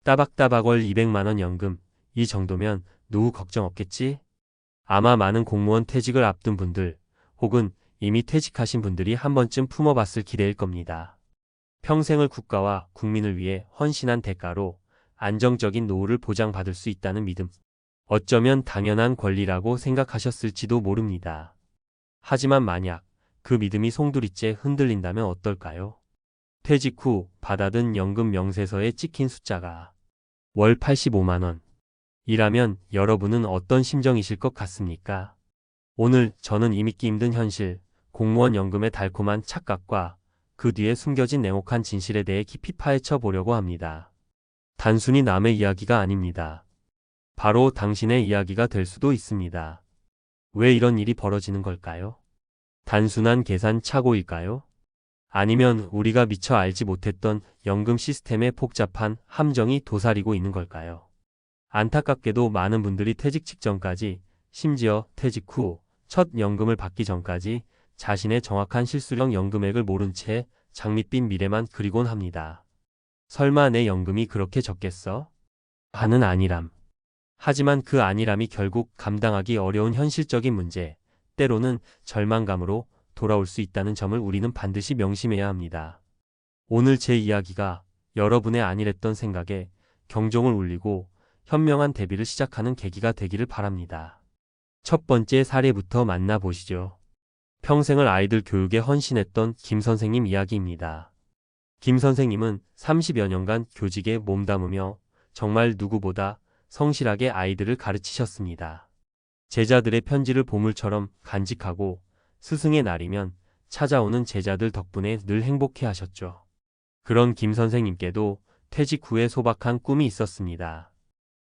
따박따박 월 200만원 연금. 이 정도면 노후 걱정 없겠지? 아마 많은 공무원 퇴직을 앞둔 분들, 혹은 이미 퇴직하신 분들이 한 번쯤 품어봤을 기대일 겁니다. 평생을 국가와 국민을 위해 헌신한 대가로 안정적인 노후를 보장받을 수 있다는 믿음. 어쩌면 당연한 권리라고 생각하셨을지도 모릅니다. 하지만 만약 그 믿음이 송두리째 흔들린다면 어떨까요? 퇴직 후 받아든 연금 명세서에 찍힌 숫자가 월 85만원. 이라면 여러분은 어떤 심정이실 것 같습니까? 오늘 저는 이 믿기 힘든 현실, 공무원 연금의 달콤한 착각과 그 뒤에 숨겨진 냉혹한 진실에 대해 깊이 파헤쳐 보려고 합니다. 단순히 남의 이야기가 아닙니다. 바로 당신의 이야기가 될 수도 있습니다. 왜 이런 일이 벌어지는 걸까요? 단순한 계산 착오일까요? 아니면 우리가 미처 알지 못했던 연금 시스템의 복잡한 함정이 도사리고 있는 걸까요? 안타깝게도 많은 분들이 퇴직 직전까지, 심지어 퇴직 후 첫 연금을 받기 전까지 자신의 정확한 실수령 연금액을 모른 채 장밋빛 미래만 그리곤 합니다. 설마 내 연금이 그렇게 적겠어? 하는 안일함. 하지만 그 안일함이 결국 감당하기 어려운 현실적인 문제, 때로는 절망감으로 돌아올 수 있다는 점을 우리는 반드시 명심해야 합니다. 오늘 제 이야기가 여러분의 안일했던 생각에 경종을 울리고 현명한 대비를 시작하는 계기가 되기를 바랍니다. 첫 번째 사례부터 만나보시죠. 평생을 아이들 교육에 헌신했던 김 선생님 이야기입니다. 김 선생님은 30여 년간 교직에 몸담으며 정말 누구보다 성실하게 아이들을 가르치셨습니다. 제자들의 편지를 보물처럼 간직하고 스승의 날이면 찾아오는 제자들 덕분에 늘 행복해 하셨죠. 그런 김 선생님께도 퇴직 후에 소박한 꿈이 있었습니다.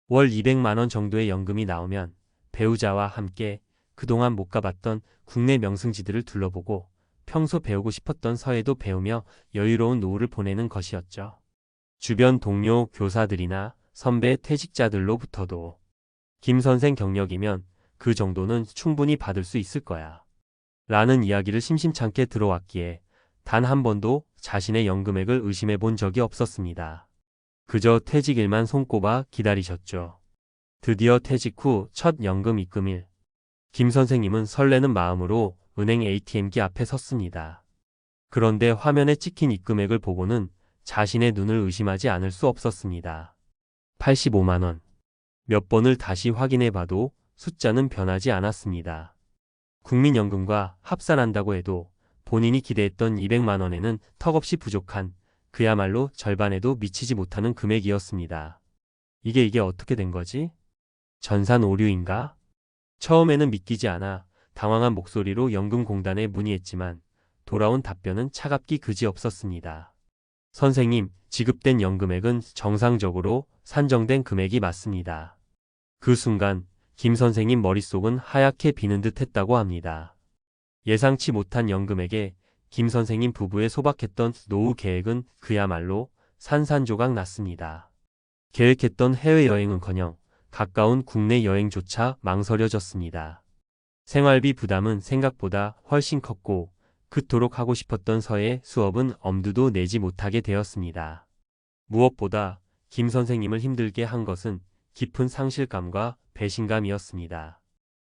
월 200만원 정도의 연금이 나오면 배우자와 함께 그동안 못 가봤던 국내 명승지들을 둘러보고 평소 배우고 싶었던 서예도 배우며 여유로운 노후를 보내는 것이었죠. 주변 동료 교사들이나 선배 퇴직자들로부터도 김 선생 경력이면 그 정도는 충분히 받을 수 있을 거야 라는 이야기를 심심찮게 들어왔기에 단 한 번도 자신의 연금액을 의심해 본 적이 없었습니다. 그저 퇴직일만 손꼽아 기다리셨죠. 드디어 퇴직 후 첫 연금 입금일. 김 선생님은 설레는 마음으로 은행 ATM기 앞에 섰습니다. 그런데 화면에 찍힌 입금액을 보고는 자신의 눈을 의심하지 않을 수 없었습니다. 85만원. 몇 번을 다시 확인해 봐도 숫자는 변하지 않았습니다. 국민연금과 합산한다고 해도 본인이 기대했던 200만원에는 턱없이 부족한, 그야말로 절반에도 미치지 못하는 금액이었습니다. 이게 어떻게 된 거지? 전산 오류인가? 처음에는 믿기지 않아 당황한 목소리로 연금공단에 문의했지만 돌아온 답변은 차갑기 그지없었습니다. 선생님, 지급된 연금액은 정상적으로 산정된 금액이 맞습니다. 그 순간 김 선생님 머릿속은 하얗게 비는 듯 했다고 합니다. 예상치 못한 연금액에 김 선생님 부부의 소박했던 노후 계획은 그야말로 산산조각 났습니다. 계획했던 해외여행은커녕 가까운 국내 여행조차 망설여졌습니다. 생활비 부담은 생각보다 훨씬 컸고 그토록 하고 싶었던 서예 수업은 엄두도 내지 못하게 되었습니다. 무엇보다 김 선생님을 힘들게 한 것은 깊은 상실감과 배신감이었습니다.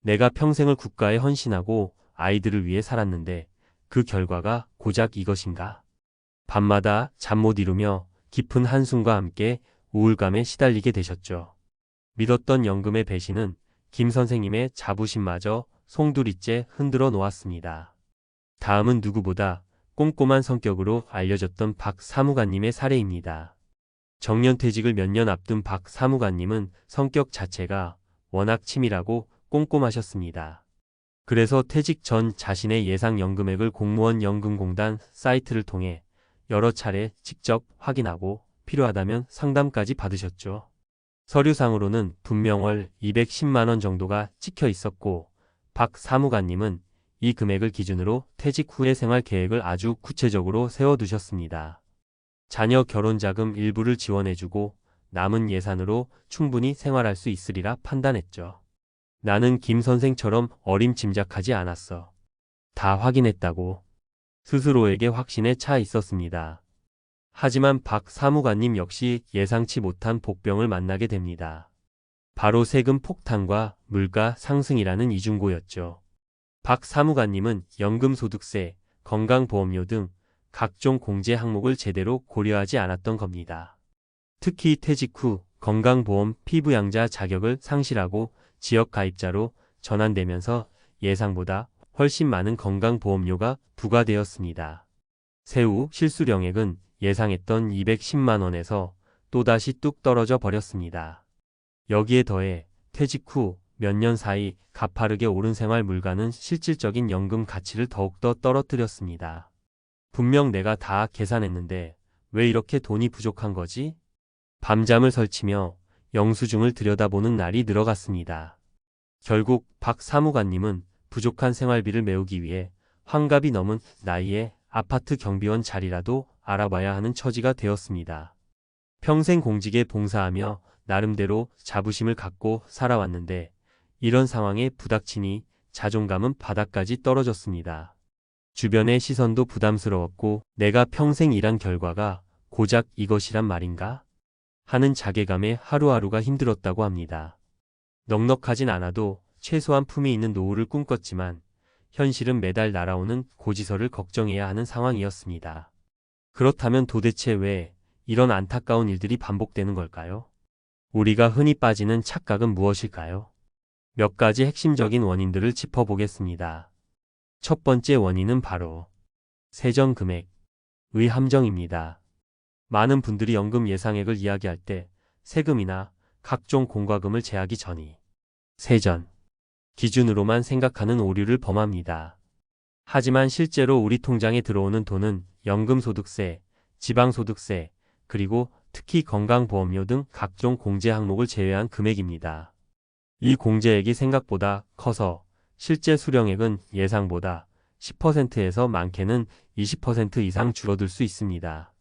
내가 평생을 국가에 헌신하고 아이들을 위해 살았는데 그 결과가 고작 이것인가? 밤마다 잠 못 이루며 깊은 한숨과 함께 우울감에 시달리게 되셨죠. 믿었던 연금의 배신은 김 선생님의 자부심마저 송두리째 흔들어 놓았습니다. 다음은 누구보다 꼼꼼한 성격으로 알려졌던 박 사무관님의 사례입니다. 정년퇴직을 몇 년 앞둔 박 사무관님은 성격 자체가 워낙 치밀하고 꼼꼼하셨습니다. 그래서 퇴직 전 자신의 예상 연금액을 공무원 연금공단 사이트를 통해 여러 차례 직접 확인하고 필요하다면 상담까지 받으셨죠. 서류상으로는 분명 월 210만원 정도가 찍혀 있었고 박 사무관님은 이 금액을 기준으로 퇴직 후의 생활 계획을 아주 구체적으로 세워두셨습니다. 자녀 결혼자금 일부를 지원해주고 남은 예산으로 충분히 생활할 수 있으리라 판단했죠. 나는 김 선생처럼 어림짐작하지 않았어. 다 확인했다고 스스로에게 확신에 차 있었습니다. 하지만 박 사무관님 역시 예상치 못한 복병을 만나게 됩니다. 바로 세금 폭탄과 물가 상승이라는 이중고였죠. 박 사무관님은 연금소득세, 건강보험료 등 각종 공제 항목을 제대로 고려하지 않았던 겁니다. 특히 퇴직 후 건강보험 피부양자 자격을 상실하고 지역가입자로 전환되면서 예상보다 훨씬 많은 건강보험료가 부과되었습니다. 세후 실수령액은 예상했던 210만 원에서 또다시 뚝 떨어져 버렸습니다. 여기에 더해 퇴직 후 몇 년 사이 가파르게 오른 생활 물가는 실질적인 연금 가치를 더욱더 떨어뜨렸습니다. 분명 내가 다 계산했는데 왜 이렇게 돈이 부족한 거지? 밤잠을 설치며 영수증을 들여다보는 날이 늘어갔습니다. 결국 박 사무관님은 부족한 생활비를 메우기 위해 환갑이 넘은 나이에 아파트 경비원 자리라도 알아봐야 하는 처지가 되었습니다. 평생 공직에 봉사하며 나름대로 자부심을 갖고 살아왔는데 이런 상황에 부닥치니 자존감은 바닥까지 떨어졌습니다. 주변의 시선도 부담스러웠고 내가 평생 일한 결과가 고작 이것이란 말인가? 하는 자괴감에 하루하루가 힘들었다고 합니다. 넉넉하진 않아도 최소한 품이 있는 노후를 꿈꿨지만 현실은 매달 날아오는 고지서를 걱정해야 하는 상황이었습니다. 그렇다면 도대체 왜 이런 안타까운 일들이 반복되는 걸까요? 우리가 흔히 빠지는 착각은 무엇일까요? 몇 가지 핵심적인 원인들을 짚어보겠습니다. 첫 번째 원인은 바로 세전금액의 함정입니다. 많은 분들이 연금 예상액을 이야기할 때 세금이나 각종 공과금을 제하기 전이 세전 기준으로만 생각하는 오류를 범합니다. 하지만 실제로 우리 통장에 들어오는 돈은 연금소득세, 지방소득세, 그리고 특히 건강보험료 등 각종 공제 항목을 제외한 금액입니다. 이 공제액이 생각보다 커서 실제 수령액은 예상보다 10%에서 많게는 20% 이상 줄어들 수 있습니다.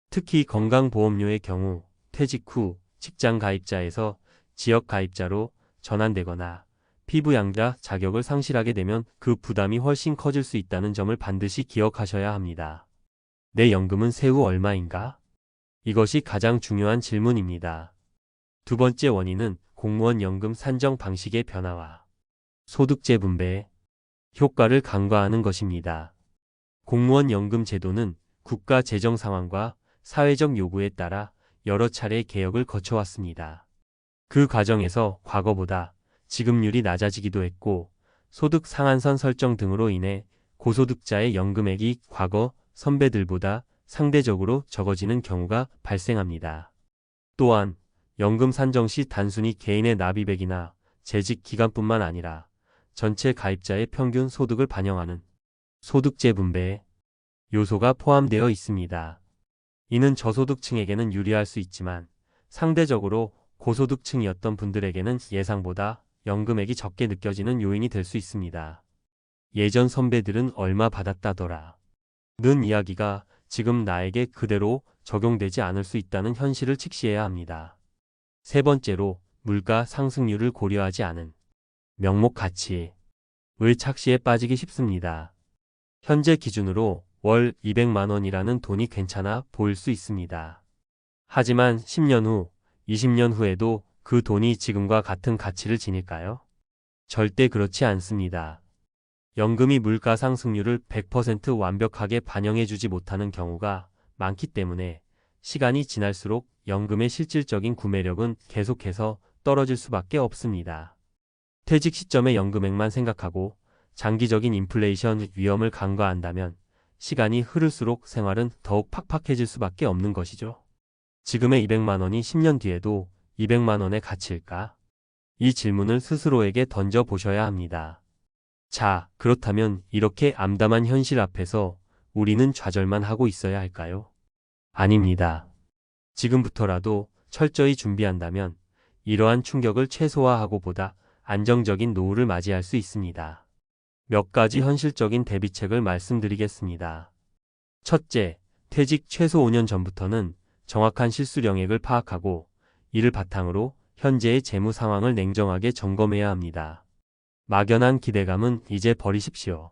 특히 건강보험료의 경우 퇴직 후 직장 가입자에서 지역 가입자로 전환되거나 피부양자 자격을 상실하게 되면 그 부담이 훨씬 커질 수 있다는 점을 반드시 기억하셔야 합니다. 내 연금은 세후 얼마인가? 이것이 가장 중요한 질문입니다. 두 번째 원인은 공무원 연금 산정 방식의 변화와 소득재 분배의 효과를 간과하는 것입니다. 공무원 연금 제도는 국가 재정 상황과 사회적 요구에 따라 여러 차례 개혁을 거쳐왔습니다. 그 과정에서 과거보다 지급률이 낮아지기도 했고 소득 상한선 설정 등으로 인해 고소득자의 연금액이 과거 선배들보다 상대적으로 적어지는 경우가 발생합니다. 또한 연금 산정 시 단순히 개인의 납입액이나 재직 기간뿐만 아니라 전체 가입자의 평균 소득을 반영하는 소득재 분배의 요소가 포함되어 있습니다. 이는 저소득층에게는 유리할 수 있지만 상대적으로 고소득층이었던 분들에게는 예상보다 연금액이 적게 느껴지는 요인이 될 수 있습니다. 예전 선배들은 얼마 받았다더라 는 이야기가 지금 나에게 그대로 적용되지 않을 수 있다는 현실을 직시해야 합니다. 세 번째로 물가 상승률을 고려하지 않은 명목 가치의 착시에 빠지기 쉽습니다. 현재 기준으로 월 200만 원이라는 돈이 괜찮아 보일 수 있습니다. 하지만 10년 후, 20년 후에도 그 돈이 지금과 같은 가치를 지닐까요? 절대 그렇지 않습니다. 연금이 물가 상승률을 100% 완벽하게 반영해주지 못하는 경우가 많기 때문에 시간이 지날수록 연금의 실질적인 구매력은 계속해서 떨어질 수밖에 없습니다. 퇴직 시점의 연금액만 생각하고 장기적인 인플레이션 위험을 간과한다면 시간이 흐를수록 생활은 더욱 팍팍해질 수밖에 없는 것이죠. 지금의 200만 원이 10년 뒤에도 200만 원의 가치일까? 이 질문을 스스로에게 던져 보셔야 합니다. 자, 그렇다면 이렇게 암담한 현실 앞에서 우리는 좌절만 하고 있어야 할까요? 아닙니다. 지금부터라도 철저히 준비한다면 이러한 충격을 최소화하고 보다 안정적인 노후를 맞이할 수 있습니다. 몇 가지 현실적인 대비책을 말씀드리겠습니다. 첫째, 퇴직 최소 5년 전부터는 정확한 실수령액을 파악하고 이를 바탕으로 현재의 재무 상황을 냉정하게 점검해야 합니다. 막연한 기대감은 이제 버리십시오.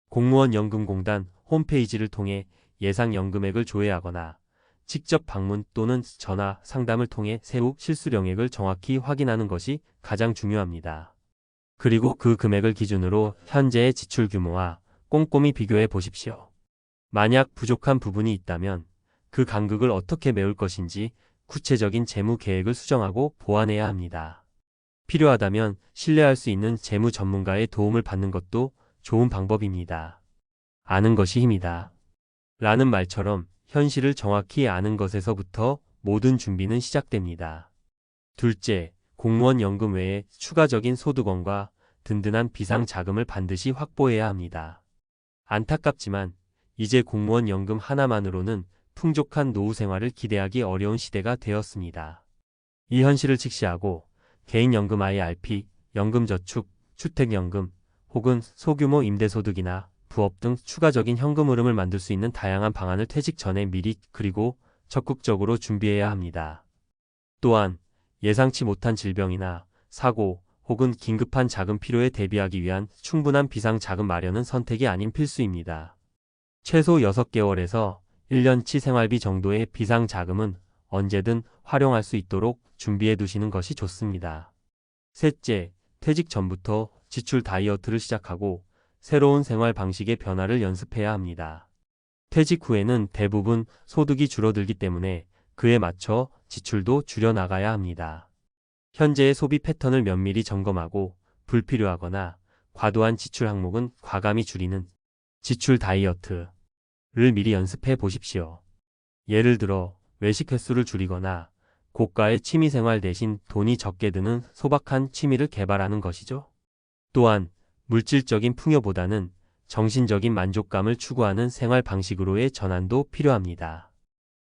공무원 연금공단 홈페이지를 통해 예상 연금액을 조회하거나 직접 방문 또는 전화 상담을 통해 세후 실수령액을 정확히 확인하는 것이 가장 중요합니다. 그리고 그 금액을 기준으로 현재의 지출 규모와 꼼꼼히 비교해 보십시오. 만약 부족한 부분이 있다면 그 간극을 어떻게 메울 것인지 구체적인 재무 계획을 수정하고 보완해야 합니다. 필요하다면 신뢰할 수 있는 재무 전문가의 도움을 받는 것도 좋은 방법입니다. 아는 것이 힘이다. 라는 말처럼 현실을 정확히 아는 것에서부터 모든 준비는 시작됩니다. 둘째, 공무원 연금 외에 추가적인 소득원과 든든한 비상 자금을 반드시 확보해야 합니다. 안타깝지만 이제 공무원 연금 하나만으로는 풍족한 노후 생활을 기대하기 어려운 시대가 되었습니다. 이 현실을 직시하고 개인연금 IRP, 연금저축, 주택연금, 혹은 소규모 임대소득이나 부업 등 추가적인 현금 흐름을 만들 수 있는 다양한 방안을 퇴직 전에 미리 그리고 적극적으로 준비해야 합니다. 또한 예상치 못한 질병이나 사고 혹은 긴급한 자금 필요에 대비하기 위한 충분한 비상 자금 마련은 선택이 아닌 필수입니다. 최소 6개월에서 1년치 생활비 정도의 비상 자금은 언제든 활용할 수 있도록 준비해 두시는 것이 좋습니다. 셋째, 퇴직 전부터 지출 다이어트를 시작하고 새로운 생활 방식의 변화를 연습해야 합니다. 퇴직 후에는 대부분 소득이 줄어들기 때문에 그에 맞춰 지출도 줄여나가야 합니다. 현재의 소비 패턴을 면밀히 점검하고 불필요하거나 과도한 지출 항목은 과감히 줄이는 지출 다이어트를 미리 연습해 보십시오. 예를 들어 외식 횟수를 줄이거나 고가의 취미생활 대신 돈이 적게 드는 소박한 취미를 개발하는 것이죠. 또한 물질적인 풍요보다는 정신적인 만족감을 추구하는 생활 방식으로의 전환도 필요합니다.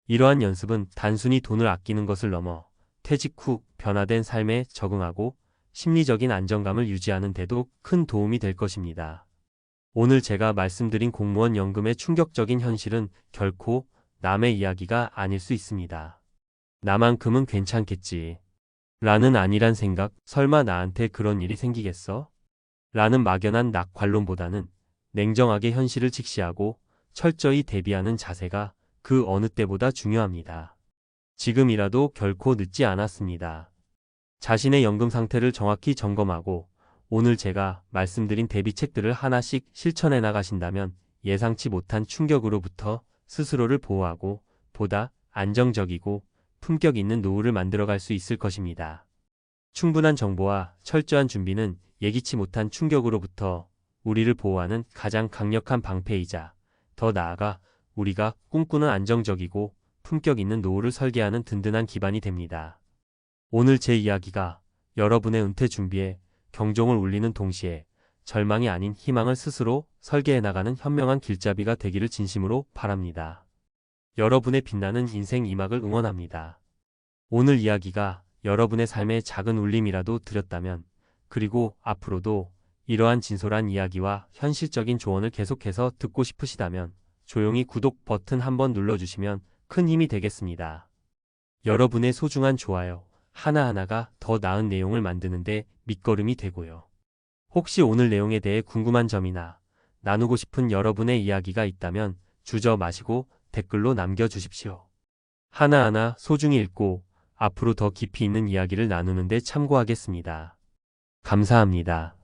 이러한 연습은 단순히 돈을 아끼는 것을 넘어 퇴직 후 변화된 삶에 적응하고 심리적인 안정감을 유지하는 데도 큰 도움이 될 것입니다. 오늘 제가 말씀드린 공무원 연금의 충격적인 현실은 결코 남의 이야기가 아닐 수 있습니다. 나만큼은 괜찮겠지. 라는 아니란 생각, 설마 나한테 그런 일이 생기겠어? 라는 막연한 낙관론보다는 냉정하게 현실을 직시하고 철저히 대비하는 자세가 그 어느 때보다 중요합니다. 지금이라도 결코 늦지 않았습니다. 자신의 연금 상태를 정확히 점검하고 오늘 제가 말씀드린 대비책들을 하나씩 실천해 나가신다면 예상치 못한 충격으로부터 스스로를 보호하고 보다 안정적이고 품격 있는 노후를 만들어갈 수 있을 것입니다. 충분한 정보와 철저한 준비는 예기치 못한 충격으로부터 우리를 보호하는 가장 강력한 방패이자 더 나아가 우리가 꿈꾸는 안정적이고 품격 있는 노후를 설계하는 든든한 기반이 됩니다. 오늘 제 이야기가 여러분의 은퇴 준비에 경종을 울리는 동시에 절망이 아닌 희망을 스스로 설계해 나가는 현명한 길잡이가 되기를 진심으로 바랍니다. 여러분의 빛나는 인생 2막을 응원합니다. 오늘 이야기가 여러분의 삶에 작은 울림이라도 드렸다면 그리고 앞으로도 이러한 진솔한 이야기와 현실적인 조언을 계속해서 듣고 싶으시다면 조용히 구독 버튼 한번 눌러주시면 큰 힘이 되겠습니다. 여러분의 소중한 좋아요 하나하나가 더 나은 내용을 만드는데 밑거름이 되고요. 혹시 오늘 내용에 대해 궁금한 점이나 나누고 싶은 여러분의 이야기가 있다면 주저 마시고 댓글로 남겨주십시오. 하나하나 소중히 읽고 앞으로 더 깊이 있는 이야기를 나누는데 참고하겠습니다. 감사합니다.